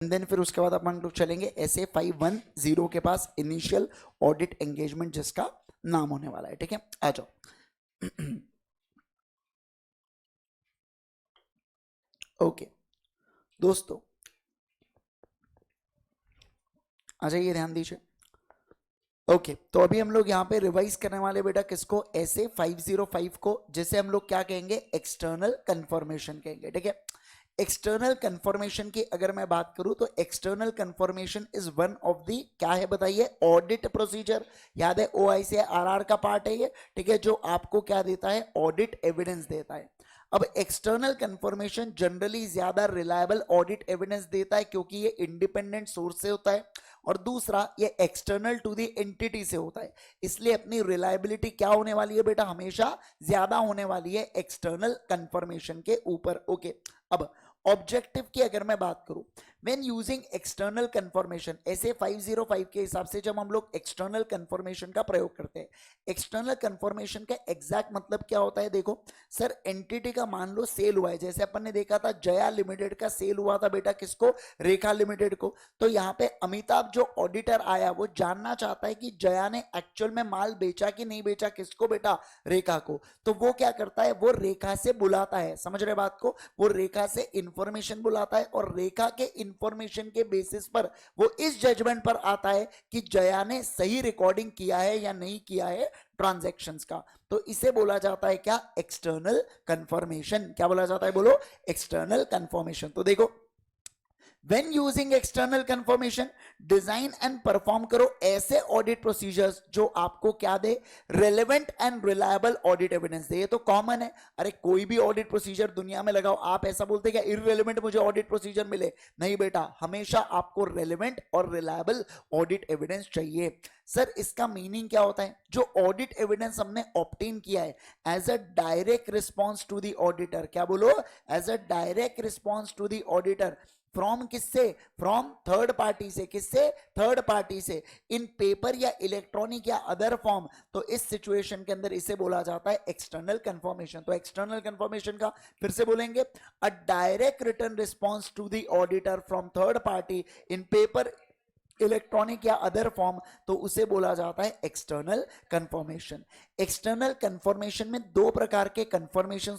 Then फिर उसके बाद अपन लोग चलेंगे SA510 के पास, इनिशियल ऑडिट एंगेजमेंट जिसका नाम होने वाला है। ठीक है, आ जाओ। ओके दोस्तों, आ जाइए, ध्यान दीजिए। ओके तो अभी हम लोग यहाँ पे रिवाइज करने वाले बेटा किसको, SA505 को, जिसे हम लोग क्या कहेंगे, एक्सटर्नल कंफर्मेशन कहेंगे। ठीक है, एक्सटर्नल कंफर्मेशन की अगर मैं बात करूं तो external confirmation is one of the, क्या है बताइए, ऑडिट प्रोसीजर। याद है OIC RR का पार्ट है ये। ठीक है, जो आपको क्या देता है, ऑडिट एविडेंस देता है। अब एक्सटर्नल कंफर्मेशन जनरली ज्यादा रिलायबल ऑडिट एविडेंस देता है क्योंकि ये इंडिपेंडेंट सोर्स से होता है, और दूसरा ये एक्सटर्नल टू दी एंटिटी से होता है, इसलिए अपनी रिलायबिलिटी क्या होने वाली है बेटा, हमेशा ज्यादा होने वाली है एक्सटर्नल कंफर्मेशन के ऊपर। ओके, अब ऑब्जेक्टिव की अगर मैं बात करूं, when using external confirmation, SA505 के हिसाब से जब हम लोग एक्सटर्नल कंफर्मेशन का प्रयोग करते हैं, एक्सटर्नल कंफर्मेशन का एग्जैक्ट मतलब क्या होता है, देखो सर, एंटिटी का मान लो सेल हुआ है, जैसे अपन ने देखा था जया लिमिटेड का सेल हुआ था बेटा, किसको, रेखा लिमिटेड को। तो यहाँ पे अमिताभ जो ऑडिटर आया वो जानना चाहता है कि जया ने एक्चुअल में माल बेचा कि नहीं बेचा, किसको बेटा, रेखा को। तो वो क्या करता है, वो रेखा से बुलाता है, समझ रहे बात को, वो रेखा से इंफॉर्मेशन बुलाता है, और रेखा के इंफॉर्मेशन के बेसिस पर वो इस जजमेंट पर आता है कि जया ने सही रिकॉर्डिंग किया है या नहीं किया है ट्रांजैक्शंस का। तो इसे बोला जाता है क्या, एक्सटर्नल कंफर्मेशन। क्या बोला जाता है, बोलो, एक्सटर्नल कंफर्मेशन। तो देखो, when using external confirmation, design and perform करो ऐसे ऑडिट प्रोसीजर्स जो आपको क्या दे, relevant and reliable audit evidence दे। ये तो कॉमन है, अरे कोई भी ऑडिट प्रोसीजर दुनिया में लगाओ, आप ऐसा बोलते क्या इररिलेवेंट मुझे ऑडिट प्रोसीजर मिले, नहीं बेटा, हमेशा आपको रेलेवेंट और रिलायबल ऑडिट एविडेंस चाहिए। सर इसका मीनिंग क्या होता है, जो ऑडिट एविडेंस हमने ऑब्टेन किया है as a direct response to the auditor, क्या बोलो, as a direct response to the auditor, from किससे, फ्रॉम थर्ड पार्टी से, किससे, थर्ड पार्टी से, इन पेपर या इलेक्ट्रॉनिक या अदर फॉर्म। तो इस सिचुएशन के अंदर इसे बोला जाता है एक्सटर्नल कंफर्मेशन। तो एक्सटर्नल कंफर्मेशन का फिर से बोलेंगे, a direct return response to the auditor from third party in paper, electronic या अदर फॉर्म, तो उसे बोला जाता है एक्सटर्नल कंफर्मेशन। एक्सटर्नल कंफर्मेशन में दो प्रकार के कंफर्मेशन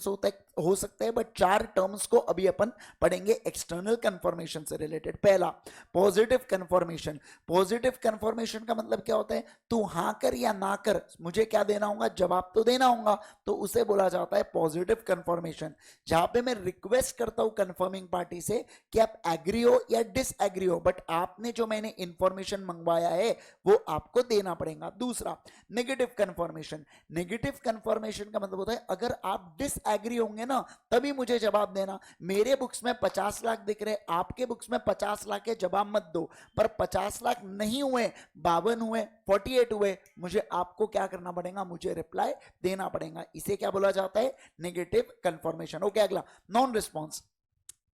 हो सकते हैं, बट चार टर्म्स को अभी अपन पढ़ेंगे एक्सटर्नल कंफर्मेशन से रिलेटेड। पहला, पॉजिटिव कंफर्मेशन। पॉजिटिव कंफर्मेशन का मतलब क्या होता है, तू हाँ कर या ना कर, मुझे क्या देना होगा, जवाब तो देना होगा, तो उसे बोला जाता है पॉजिटिव कंफर्मेशन। जहां पे मैं रिक्वेस्ट करता हूं कंफर्मिंग पार्टी से कि आप एग्री हो या डिसएग्री हो, बट आपने जो मैंने इंफॉर्मेशन मंगवाया है वो आपको देना पड़ेगा। दूसरा, नेगेटिव कंफर्मेशन। नेगेटिव कंफर्मेशन का मतलब होता है अगर आप डिसएग्री होंगे ना तभी मुझे जवाब देना, मेरे बुक्स में 50 लाख दिख रहे, आपके बुक्स में 50 लाख है, जवाब मत दो, पर 50 लाख नहीं हुए, 52 हुए, 48 हुए, मुझे आपको क्या करना पड़ेगा, मुझे रिप्लाई देना पड़ेगा। इसे क्या बोला जाता है, नेगेटिव कंफर्मेशन। ओके, अगला, नॉन रिस्पॉन्स।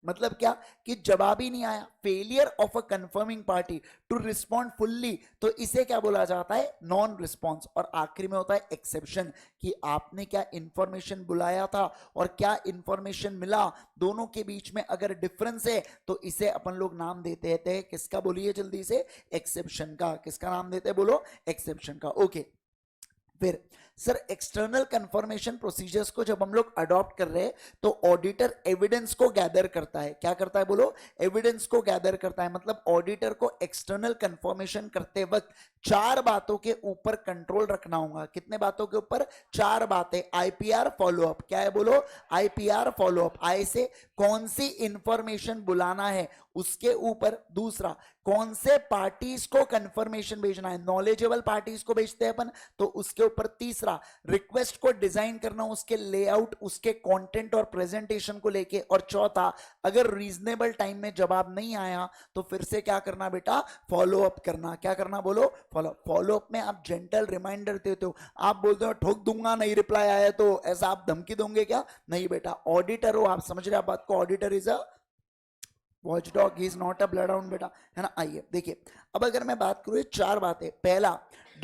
मतलब क्या, कि जवाब ही नहीं आया, failure of a confirming party to respond fully, तो इसे क्या बोला जाता है, नॉन रिस्पॉन्स। और आखिरी में होता है एक्सेप्शन, कि आपने क्या इंफॉर्मेशन बुलाया था और क्या इंफॉर्मेशन मिला, दोनों के बीच में अगर डिफरेंस है तो इसे अपन लोग नाम देते हैं किसका, बोलिए जल्दी से, एक्सेप्शन का। किसका नाम देते हैं, बोलो, एक्सेप्शन का। ओके, फिर सर एक्सटर्नल कंफर्मेशन प्रोसीजर्स को जब हम लोग अडॉप्ट कर रहे हैं तो ऑडिटर एविडेंस को गैदर करता है, क्या करता है, बोलो, एविडेंस को गैदर करता है। मतलब ऑडिटर को एक्सटर्नल कंफर्मेशन करते वक्त चार बातों के ऊपर कंट्रोल रखना होगा। कितने बातों के ऊपर, चार बातें। IPR फॉलोअप, क्या है, बोलो, IPR फॉलोअप, आई से कौन सी इंफॉर्मेशन बुलाना है उसके ऊपर। दूसरा, कौन से पार्टीज को कंफर्मेशन भेजना है, नॉलेजेबल पार्टीज को भेजते हैं अपन, तो उसके ऊपर। तीसरा, रिक्वेस्ट को डिजाइन करना, उसके लेआउट, उसके कंटेंट और प्रेजेंटेशन को लेके। और चौथा, अगर रीजनेबल टाइम में जवाब नहीं आया तो फिर से क्या करना बेटा, फॉलो अप करना। क्या करना, बोलो, फॉलो अप में आप जेंटल रिमाइंडर देते हो, आप बोलते हो ठोक दूंगा नहीं रिप्लाई आया तो, ऐसा आप धमकी दोगे क्या, नहीं बेटा, ऑडिटर हो आप, समझ रहे आप बात को, auditor is a watchdog, he is not a blood hound बेटा, है ना। आइए देखिए, अब अगर मैं बात करूं चार बातें। पहला,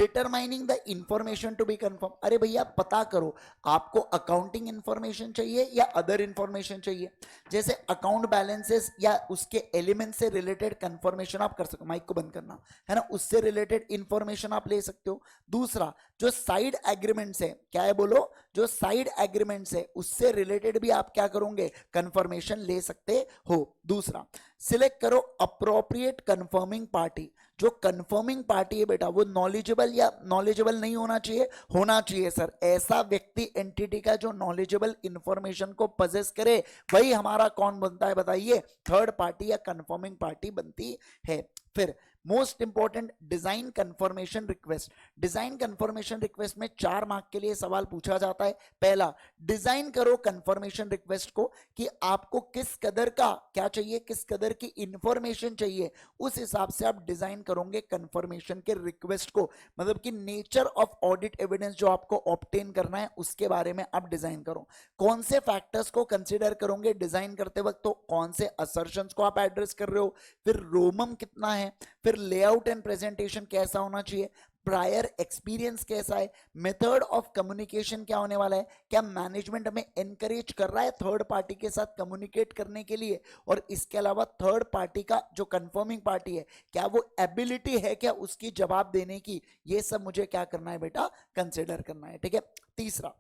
determining the information to be confirm, अरे भैया पता करो आपको अकाउंटिंग इंफॉर्मेशन चाहिए या अदर इंफॉर्मेशन चाहिए, जैसे अकाउंट बैलेंसेस या उसके एलिमेंट से रिलेटेड कंफर्मेशन आप कर सकते हो, माइक को बंद करना है ना, उससे रिलेटेड इंफॉर्मेशन आप ले सकते हो। दूसरा जो साइड एग्रीमेंट्स है, क्या है बोलो, जो साइड एग्रीमेंट्स है उससे रिलेटेड भी आप क्या करोगे, कंफर्मेशन ले सकते हो। दूसरा सिलेक्ट करो अप्रोप्रिएट कंफर्मिंग पार्टी, जो कंफर्मिंग पार्टी है बेटा वो नॉलेजेबल या नॉलेजेबल नहीं होना चाहिए, होना चाहिए सर ऐसा व्यक्ति एंटिटी का जो नॉलेजेबल इंफॉर्मेशन को पजेस करे, वही हमारा कौन बनता है बताइए, थर्ड पार्टी या कंफर्मिंग पार्टी बनती है। फिर most important design confirmation request, design confirmation request में 4 मार्क के लिए सवाल पूछा जाता है। पहला, डिजाइन करो कंफर्मेशन रिक्वेस्ट को कि आपको किस कदर का क्या चाहिए, किस कदर की इंफॉर्मेशन चाहिए, उस हिसाब से आप डिजाइन करोगे कंफर्मेशन के रिक्वेस्ट को, मतलब कि नेचर ऑफ ऑडिट एविडेंस जो आपको ऑब्टेन करना है उसके बारे में आप डिजाइन करो। कौन से फैक्टर्स को कंसीडर करोगे डिजाइन करते वक्त, तो कौन से असर्शंस को आप एड्रेस कर रहे हो, फिर रोमम कितना है, फिर लेआउट एंड प्रेजेंटेशन कैसा होना चाहिए, प्रायर एक्सपीरियंस कैसा है, मेथड ऑफ कम्युनिकेशन क्या होने वाला है, क्या मैनेजमेंट हमें एनकरेज कर रहा है थर्ड पार्टी के साथ कम्युनिकेट करने के लिए, और इसके अलावा थर्ड पार्टी का जो कंफर्मिंग पार्टी है क्या वो एबिलिटी है क्या उसकी जवाब देने की, ये सब मुझे क्या करना है बेटा, कंसिडर करना है। ठीक है। तीसरा,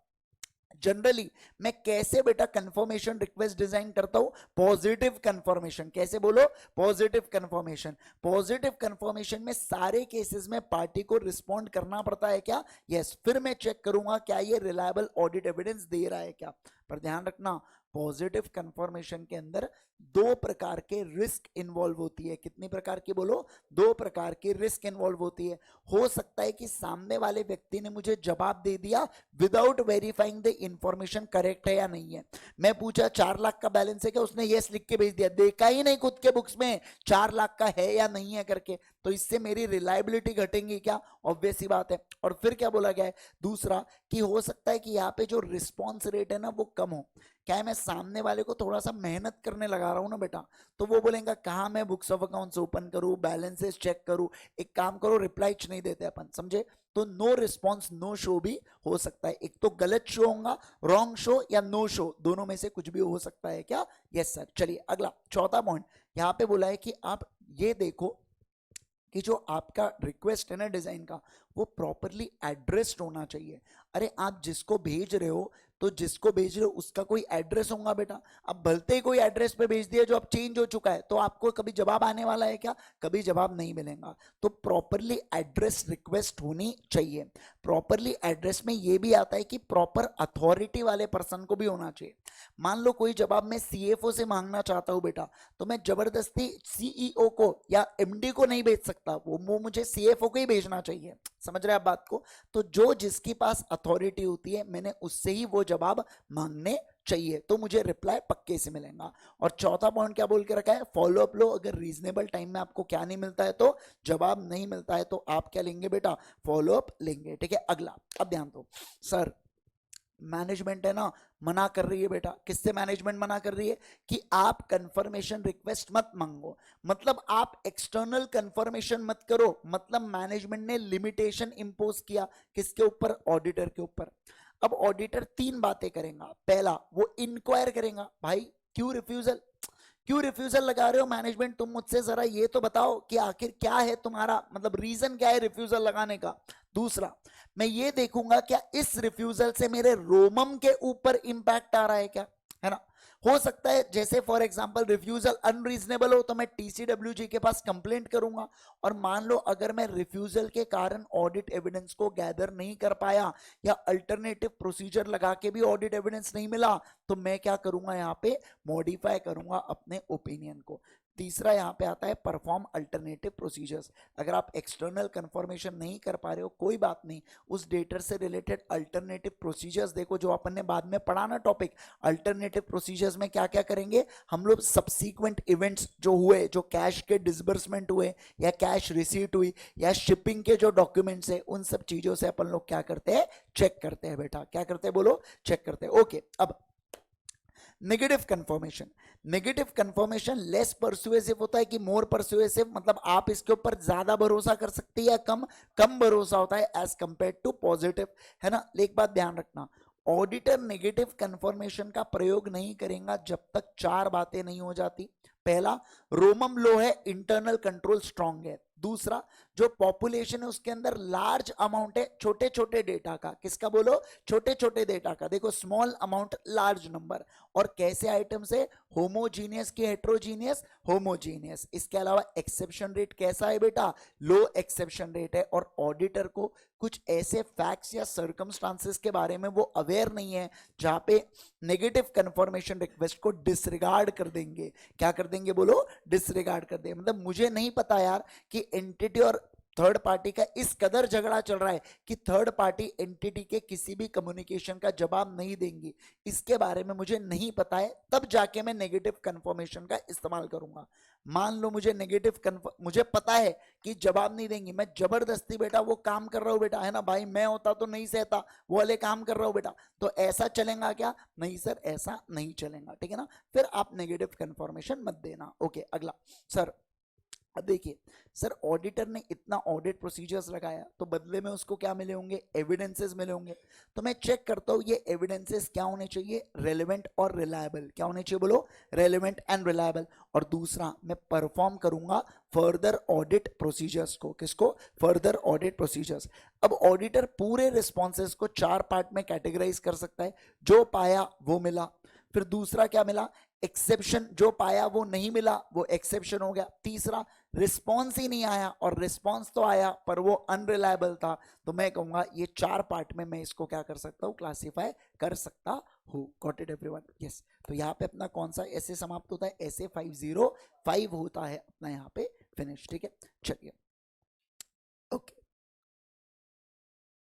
जनरली मैं कैसे बेटा कंफर्मेशन रिक्वेस्ट डिजाइन करता हूं, पॉजिटिव कंफर्मेशन, कैसे बोलो, पॉजिटिव कंफर्मेशन। पॉजिटिव कंफर्मेशन में सारे केसेस में पार्टी को रिस्पॉन्ड करना पड़ता है क्या, यस। फिर मैं चेक करूंगा क्या ये रिलायबल ऑडिट एविडेंस दे रहा है क्या। पर ध्यान रखना पॉजिटिव कंफर्मेशन के अंदर 2 प्रकार के रिस्क इन्वॉल्व होती है, कितनी प्रकार की बोलो, 2 प्रकार की रिस्क इन्वॉल्व होती है। हो सकता है कि सामने वाले व्यक्ति ने मुझे जवाब दे दिया without verifying the information correct है या नहीं है। मैं पूछा 4 लाख का बैलेंस है क्या, उसने यस लिख के भेज दिया, देखा ही नहीं खुद के बुक्स में 4 लाख का है या नहीं है करके, तो इससे मेरी रिलायबिलिटी घटेंगी क्या, ऑब्वियस सी बात है। और फिर क्या बोला गया है, दूसरा कि हो सकता है कि यहाँ पे जो रिस्पॉन्स रेट है ना वो कम हो, क्या है मैं सामने वाले को थोड़ा सा मेहनत करने लगा रहा हूं ना बेटा, तो वो बोलेगा कहाँ मैं बुक्स ऑफ अकाउंट्स ओपन करूं, बैलेंसेस चेक करूं, एक काम करो रिप्लाई नहीं देते अपन, समझे, तो नो रिस्पॉन्स नो शो भी हो सकता है, एक तो गलत शो होगा, रॉन्ग शो या नो शो, दोनों में से कुछ भी हो सकता है क्या, यस सर। चलिए अगला चौथा पॉइंट यहाँ पे बोला है कि आप ये देखो कि जो आपका रिक्वेस्ट है ना डिजाइन का वो प्रॉपरली एड्रेस्ड होना चाहिए। अरे आप जिसको भेज रहे हो तो जिसको भेज रहे हो उसका कोई एड्रेस होगा बेटा, अब भलते ही कोई एड्रेस पे भेज दिया जो अब चेंज हो चुका है, तो आपको कभी जवाब आने वाला है क्या, कभी जवाब नहीं मिलेगा। तो प्रॉपरली एड्रेस रिक्वेस्ट होनी चाहिए। प्रॉपरली एड्रेस में ये भी आता है कि प्रॉपर अथॉरिटी वाले पर्सन को भी होना चाहिए। मान लो कोई जवाब मैं सीएफओ से मांगना चाहता हूं बेटा, तो मैं जबरदस्ती सीईओ को या एमडी को नहीं भेज सकता, वो मुझे सीएफओ को ही भेजना चाहिए, समझ रहे हैं आप बात को। तो जो जिसके पास अथॉरिटी होती है मैंने उससे ही वो जवाब मांगने चाहिए, तो मुझे रिप्लाई पक्के से मिलेगा। और चौथा पॉइंट क्या बोल के रखा है, फॉलो अप लो, अगर रीजनेबल टाइम में आपको क्या नहीं मिलता है तो जवाब नहीं मिलता है तो आप क्या लेंगे बेटा, फॉलो अप लेंगे। ठीक है। अगला, अब ध्यान दो सर, मैनेजमेंट है ना मना कर रही है बेटा, किससे मैनेजमेंट मना कर रही है कि आप कंफर्मेशन रिक्वेस्ट मत मांगो, मतलब आप एक्सटर्नल कंफर्मेशन मत करो, मतलब मैनेजमेंट ने लिमिटेशन इंपोज किया किसके ऊपर, ऑडिटर के ऊपर। अब ऑडिटर 3 बातें करेगा, पहला वो इंक्वायर करेगा, भाई क्यों रिफ्यूजल, क्यों रिफ्यूजल लगा रहे हो मैनेजमेंट, तुम मुझसे जरा ये तो बताओ कि आखिर क्या है तुम्हारा, मतलब रीजन क्या है रिफ्यूजल लगाने का। दूसरा, मैं ये देखूंगा क्या इस रिफ्यूजल से मेरे रोमम के ऊपर इंपैक्ट आ रहा है क्या, है ना। हो सकता है जैसे फॉर एग्जांपल रिफ्यूजल अनरीजनेबल हो तो मैं टीसीडब्ल्यूजी के पास कंप्लेंट करूंगा, और मान लो अगर मैं रिफ्यूजल के कारण ऑडिट एविडेंस को गैदर नहीं कर पाया या अल्टरनेटिव प्रोसीजर लगा के भी ऑडिट एविडेंस नहीं मिला, तो मैं क्या करूंगा, यहाँ पे मॉडिफाई करूंगा अपने ओपिनियन को। तीसरा यहाँ पे आता है परफॉर्म अल्टरनेटिव प्रोसीजर्स, अगर आप एक्सटर्नल कंफर्मेशन नहीं कर पा रहे हो कोई बात नहीं, उस डेटर से रिलेटेड अल्टरनेटिव प्रोसीजर्स देखो, जो अपन ने बाद में पढ़ा ना टॉपिक, अल्टरनेटिव प्रोसीजर्स में क्या क्या करेंगे हम लोग, सब्सीक्वेंट इवेंट्स जो हुए, जो कैश के डिसबर्समेंट हुए या कैश रिसीट हुई या शिपिंग के जो डॉक्यूमेंट्स है, उन सब चीजों से अपन लोग क्या करते हैं, चेक करते हैं बेटा, क्या करते हैं बोलो, चेक करते हैं। ओके, अब negative confirmation, negative confirmation less persuasive होता है कि मोर परसुएसिव, मतलब आप इसके ऊपर ज्यादा भरोसा कर सकते हैं या कम, कम भरोसा होता है एज कंपेयर टू पॉजिटिव, है ना। एक बात ध्यान रखना, ऑडिटर नेगेटिव कंफर्मेशन का प्रयोग नहीं करेगा जब तक चार बातें नहीं हो जाती। पहला, रोमम लो है, इंटरनल कंट्रोल स्ट्रांग है। दूसरा, जो पॉपुलेशन है उसके अंदर लार्ज अमाउंट है छोटे छोटे डेटा का, किसका बोलो, छोटे छोटे डेटा का, देखो स्मॉल अमाउंट लार्ज नंबर, और कैसे आइटम से, होमोजीनियस की हेट्रोजीनियस, होमोजीनियस। इसके अलावा एक्सेप्शन रेट कैसा है बेटा, लो एक्सेप्शन रेट है, और ऑडिटर को कुछ ऐसे फैक्ट्स या सर्कमस्टांसेस के बारे में वो अवेयर नहीं है जहां पे नेगेटिव कंफर्मेशन रिक्वेस्ट को डिसरिगार्ड कर देंगे। क्या कर देंगे बोलो, डिसरिगार्ड कर देंगे। मतलब मुझे नहीं पता यार कि एंटिटी और थर्ड पार्टी का इस कदर झगड़ा चल रहा है कि थर्ड पार्टी एंटिटी के किसी भी कम्युनिकेशन का जवाब नहीं देंगी, इसके बारे में मुझे नहीं पता है, तब जाके मैं नेगेटिव कंफर्मेशन का इस्तेमाल करूंगा। मान लो मुझे मुझे पता है कि जवाब नहीं देंगी, मैं जबरदस्ती बेटा वो काम कर रहा हूं बेटा, है ना भाई, मैं होता तो नहीं सहता, वो वाले काम कर रहा हूं बेटा, तो ऐसा चलेगा क्या, नहीं सर ऐसा नहीं चलेगा, ठीक है ना। फिर आप नेगेटिव कंफर्मेशन मत देना। ओके, अगला सर, अब देखिए सर, ऑडिटर ने इतना ऑडिट प्रोसीजर्स लगाया तो बदले में उसको क्या मिले होंगे, एविडेंसेस मिले होंगे। तो मैं चेक करता हूं ये एविडेंसेस क्या होने चाहिए, रेलेवेंट और रिलायबल। क्या होने चाहिए बोलो, रेलेवेंट एंड रिलायबल। और दूसरा, मैं परफॉर्म करूंगा फर्दर ऑडिट प्रोसीजर्स को, किसको, फर्दर ऑडिट प्रोसीजर्स। अब ऑडिटर पूरे रिस्पॉन्सेज को चार पार्ट में कैटेगराइज कर सकता है, जो पाया वो मिला, फिर दूसरा क्या मिला, एक्सेप्शन, जो पाया वो नहीं मिला वो एक्सेप्शन हो गया, तीसरा रिस्पॉन्स ही नहीं आया और रिस्पॉन्स तो आया पर वो अनरिलायबल था, तो मैं कहूंगा ये चार पार्ट में मैं इसको क्या कर सकता हूँ, क्लासिफाई कर सकता हूँ। Got it everyone, yes. तो यहाँ पे अपना कौन सा ऐसे समाप्त होता है, ऐसे 505 होता है अपना यहाँ पे फिनिश, ठीक है। चलिए ओके।